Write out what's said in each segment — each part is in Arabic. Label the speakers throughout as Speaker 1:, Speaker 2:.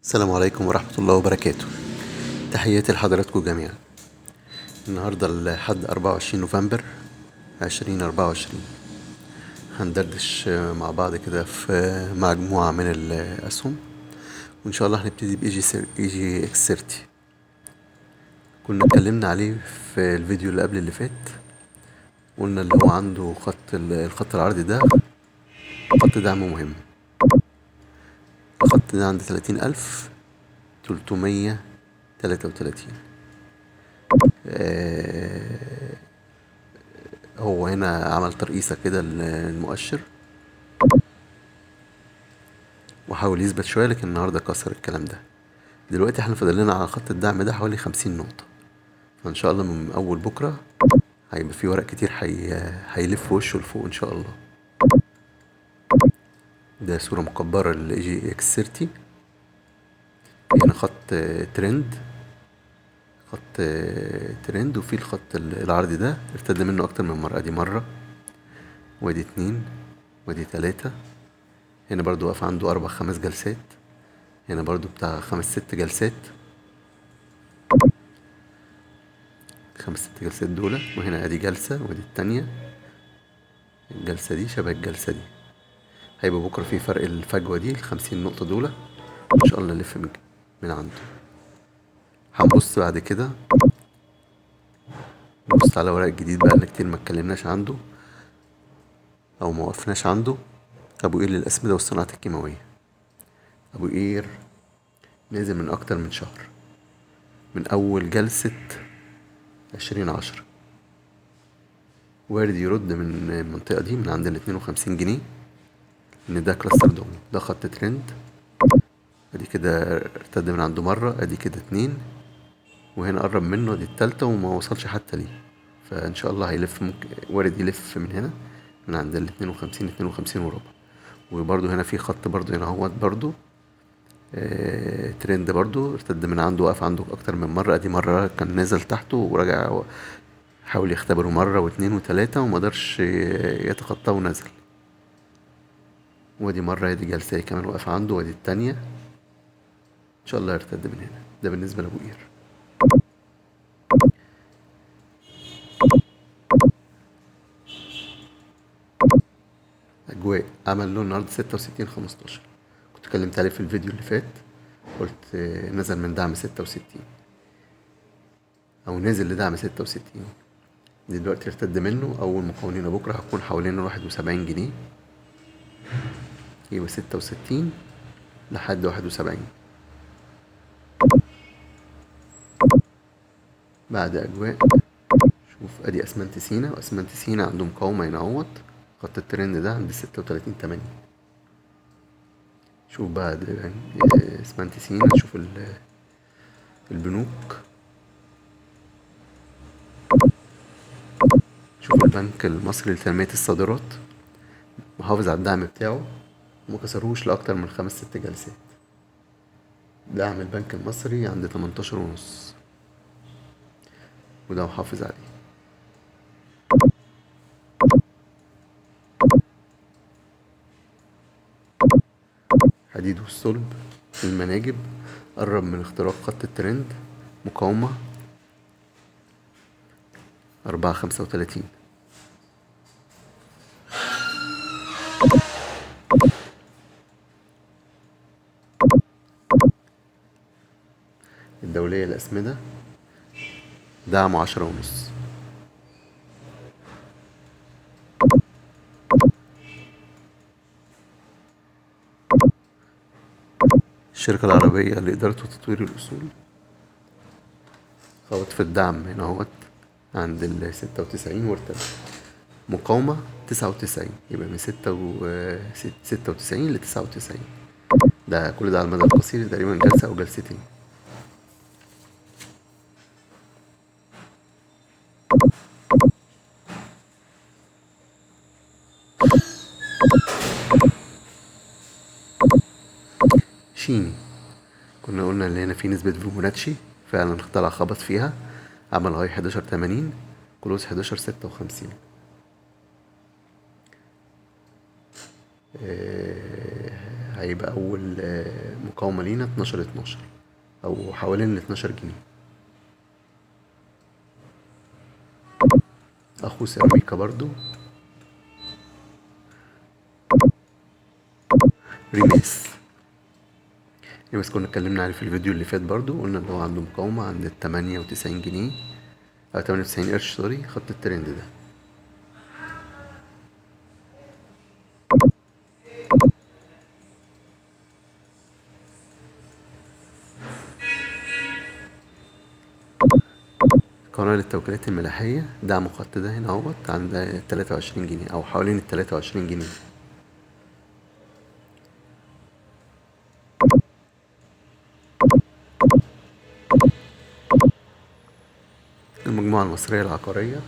Speaker 1: السلام عليكم ورحمة الله وبركاته. تحياتي لحضراتكم جميعا. النهاردة الحد 24 نوفمبر 2024. هندردش مع بعض كده في مجموعة من الأسهم، وإن شاء الله هنبتدي اي جي اكس 30. كنا اتكلمنا عليه في الفيديو اللي قبل اللي فات. قلنا اللي هو عنده الخط العرضي ده خط دعم مهم. الخط ده عند 30,333. هو هنا عمل ترقيصة كده للمؤشر وحاول يثبت شوية، لكن النهاردة كسر الكلام ده. دلوقتي احنا فاضل لنا على خط الدعم ده حوالي 50 نقطة، فإن شاء الله من أول بكرة هيبقى في ورق كتير هيلف وشه لفوق إن شاء الله. ده صورة مكبرة لل جي اكس 30. هنا خط ترند، خط ترند، وفي الخط العرضي ده ارتد منه أكتر من مرة. دي مرة، وادي 2، وادي 3. هنا برضو واقف عنده 4-5 جلسات. هنا برضو بتاع 5-6 جلسات، 5-6 جلسات دول. وهنا ادي جلسة، ودي التانية. الجلسة دي شبه الجلسة دي. هيبقى بكرة في فرق الفجوة دي 50 نقطة دول، ان شاء الله نلف من عنده. هنبص بعد كده، نبص على ورق جديد بقالنا كتير ما اتكلمناش عنده او ما وقفناش عنده. ابو قير للاسمدة والصناعات الكيماوية. ابو قير نازل من اكتر من شهر، من اول جلسة 20/10. وارد يرد من المنطقة دي من عند 52 جنيه، ان ده كلاستر دوم. ده خط ترند. ادي كده ارتد من عنده مرة، ادي كده 2، وهنا قرب منه دي التالتة وما وصلش حتى ليه. فان شاء الله هيلف، ممكن وارد يلف من هنا من عند 52 وربع. وبرضو هنا في خط برضو هنا اهوت برضو ترند برضو ارتد من عنده، وقف عنده اكتر من مرة. ادي مرة كان نزل تحته ورجع، حاول يختبره مرة واتنين وتلاتة ومقدرش يتخطاه ونزل. ودي مرة، ادي جلسة كمان واقف عنده، ودي التانية. ان شاء الله يرتد من هنا. ده بالنسبة لابو قير. اجواء عمل له النهارده 66.15. كنت اتكلمت عليه في الفيديو اللي فات، قلت نزل من دعم 66 او نزل لدعم 66. دلوقتي ارتد منه. اول مقاومين بكره هتكون حوالين 71 جنيه، يبقى 66 لحد 71. بعد اجواء شوف ادي اسمنت سينا. واسمنت سينا عنده مقاومة هنا اهوت، خط الترند ده عند 36.8. شوف بعد اسمنت سينا، شوف البنوك. شوف البنك المصري لتنمية الصادرات محافظ على الدعم بتاعه، ومكسروش لأكتر من 5-6 جلسات. دعم البنك المصري عند 18.5، وده محافظ عليه. حديد والصلب المناجب قرب من اختراق خط الترند، مقاومة 4.35. الدولية الأسمدة دعمه 10.5. الشركة العربية لإدارة وتطوير الأصول خبط في الدعم هنا اهوت عند 96 وارتفع. مقاومة 99، يبقى من 96 ل99. ده كل ده على المدى القصير، تقريبا جلسة أو جلستين. شيني كنا قلنا اللي هنا في نسبة فيبوناتشي، فعلا طلع خبط فيها، عمل هاي 11.80، كلوز 11.56. هيبقى أول مقاومة لينا 12 أو حوالين 12 جنيه. أخو سيراميكا برضو ريماس. ريماس كنا اتكلمنا عليه في الفيديو اللي فات برضو، قلنا ان هو عنده مقاومة عند 98 جنيه أو 98 قرش، سوري، خط الترند ده. قناة التوكيلات الملاحية دعم خط ده هنا اهوت عند 23 جنيه أو حوالين 23 جنيه. المجموعة المصرية العقارية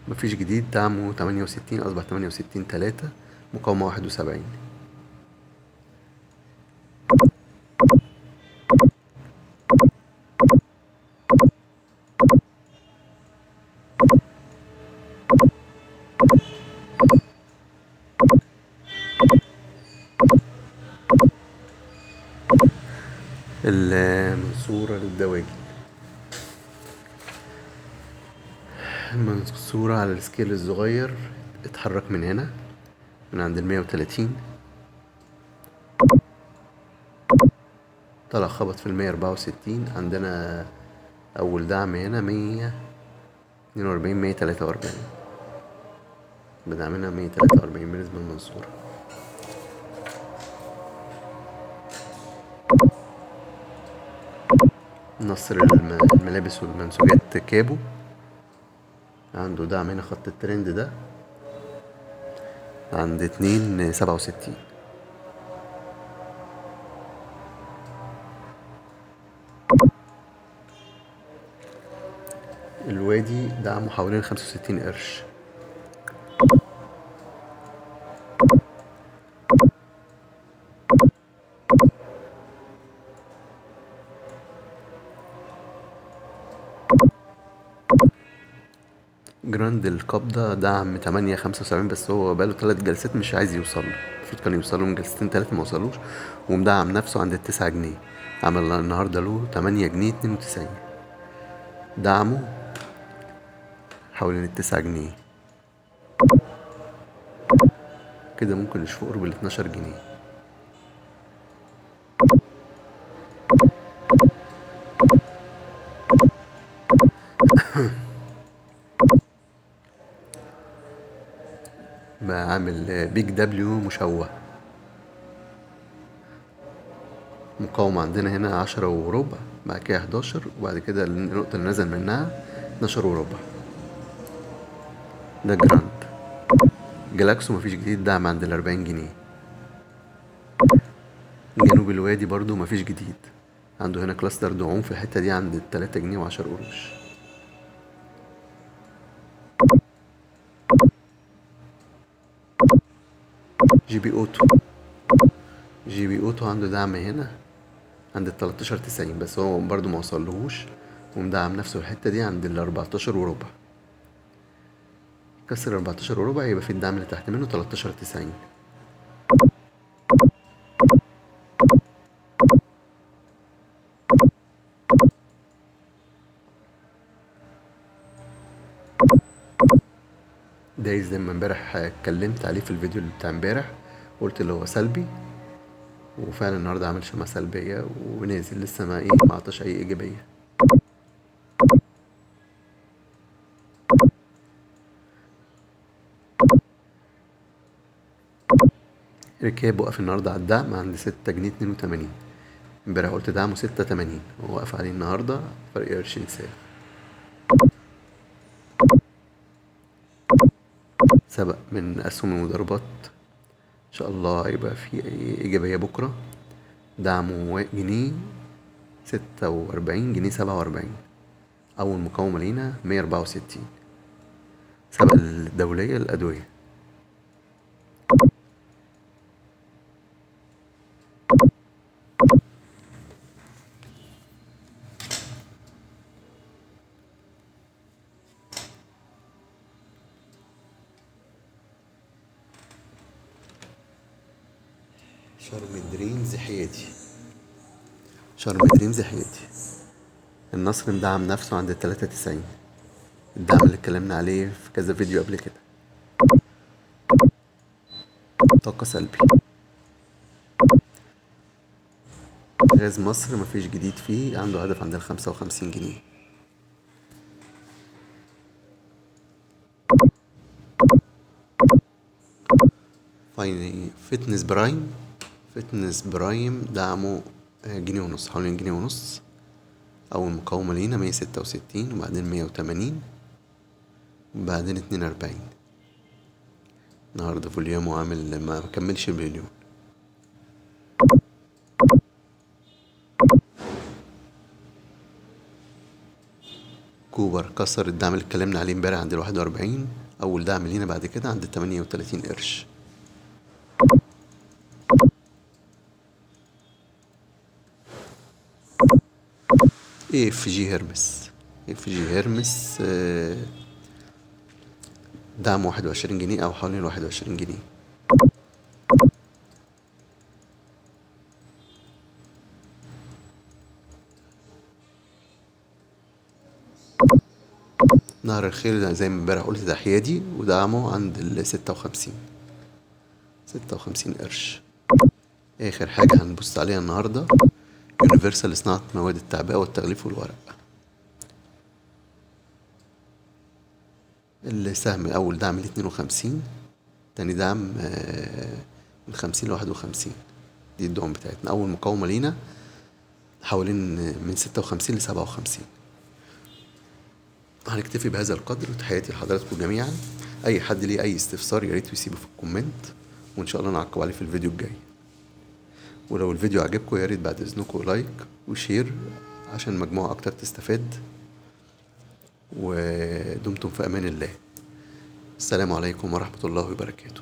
Speaker 1: مفيش جديد، دعمه 68، أصبح 68.3، مقاومة 71. المنصورة للدواجن، المنصورة على السكيل الصغير اتحرك من هنا من عند 130، طلع خبط في 164. عندنا أول دعم هنا 142 143، بدعمنا 143 بالنسبة للمنصورة. نصر الملابس والمنسوجات كابو عنده دعم هنا، خط الترند ده عند 267. الوادي دعمه حوالين 65 قرش. جراند القبضة دعم 8.75، بس هو بقاله 3 جلسات مش عايز يوصله، المفروض كان يوصله من جلستين 3 موصلوش، ومدعم نفسه عند 9 جنيه. عمل النهاردة له 8 جنيه 92، دعمه حوالين 9 جنيه، كده ممكن نشوف قرب 12 جنيه. بقى عامل بيج دبليو مشوه، مقاومة عندنا هنا 10 وربع، بعد كده 11، وبعد كده النقطة اللي نزل منها 12 وربع. ده جراند. جلاكسو مفيش جديد، دعم عند 40 جنيه. جنوب الوادي برضو مفيش جديد، عنده هنا كلاستر دعوم في الحتة دي عند 3 جنيه و10 قروش. جي بي اوتو، جي بي اوتو عنده دعم هنا عند 13.90، بس هو برضو ما وصلهوش، ومدعم نفسه الحتة دي عند 14 وربع. كسر 14 وربع يبقى في الدعم اللي تحت منه 13.90. دايس زي ما امبارح اتكلمت عليه في الفيديو اللي بتاع امبارح، قلت اللي هو سلبي، وفعلا النهارده عامل شمعة سلبية ونازل لسه ما عطاش اي ايجابية. ركاب وقف النهارده على الدعم عند 6 جنيه 82، امبارح قلت دعمه 6.80، ووقف عليه النهارده فرق 20 سعر. سبق من أسهم المضاربات، إن شاء الله هيبقى في إيجابية بكرة. دعمه جنيه 46 جنيه 47، أول مقاومة لينا 164. سبق الدولية الأدوية. شرم دريمز حياتي. شرم دريمز حياتي. النصر مدعم نفسه عند 93. الدعم اللي اتكلمنا عليه في كذا فيديو قبل كده. طاقة سلبي. غاز مصر مفيش جديد فيه، عنده هدف عند 55 جنيه. فاينلي فتنس برايم دعمه جنيه ونص، حوالين جنيه ونص. أول مقاومة لينا 166، وبعدين 180، وبعدين 42. النهاردة فوليومه عامل ما كملش المليون. كوبر كسر الدعم اللي اتكلمنا عليه امبارح عند 41. أول دعم لينا بعد كده عند 38 قرش. اف جي هيرمس دعم 21 جنيه أو حوالين 21 جنيه. نهر الخير زي ما امبارح قلت ده حيادي، ودعمه عند 56 قرش. آخر حاجة هنبص عليها النهاردة يونيفرسال لصناعة مواد التعبئة والتغليف والورق. السهم أول دعم 52، تاني دعم من 50 ل51. دي الدعم بتاعتنا. أول مقاومة لينا حوالين من 56 ل57. هنكتفي بهذا القدر، وتحياتي لحضراتكم جميعا. أي حد ليه أي استفسار ياريت يسيبه في الكومنت، وإن شاء الله نعقب عليه في الفيديو الجاي. ولو الفيديو عجبكم ياريت بعد إذنكم لايك وشير عشان مجموعة أكتر تستفاد. ودمتم في أمان الله. السلام عليكم ورحمة الله وبركاته.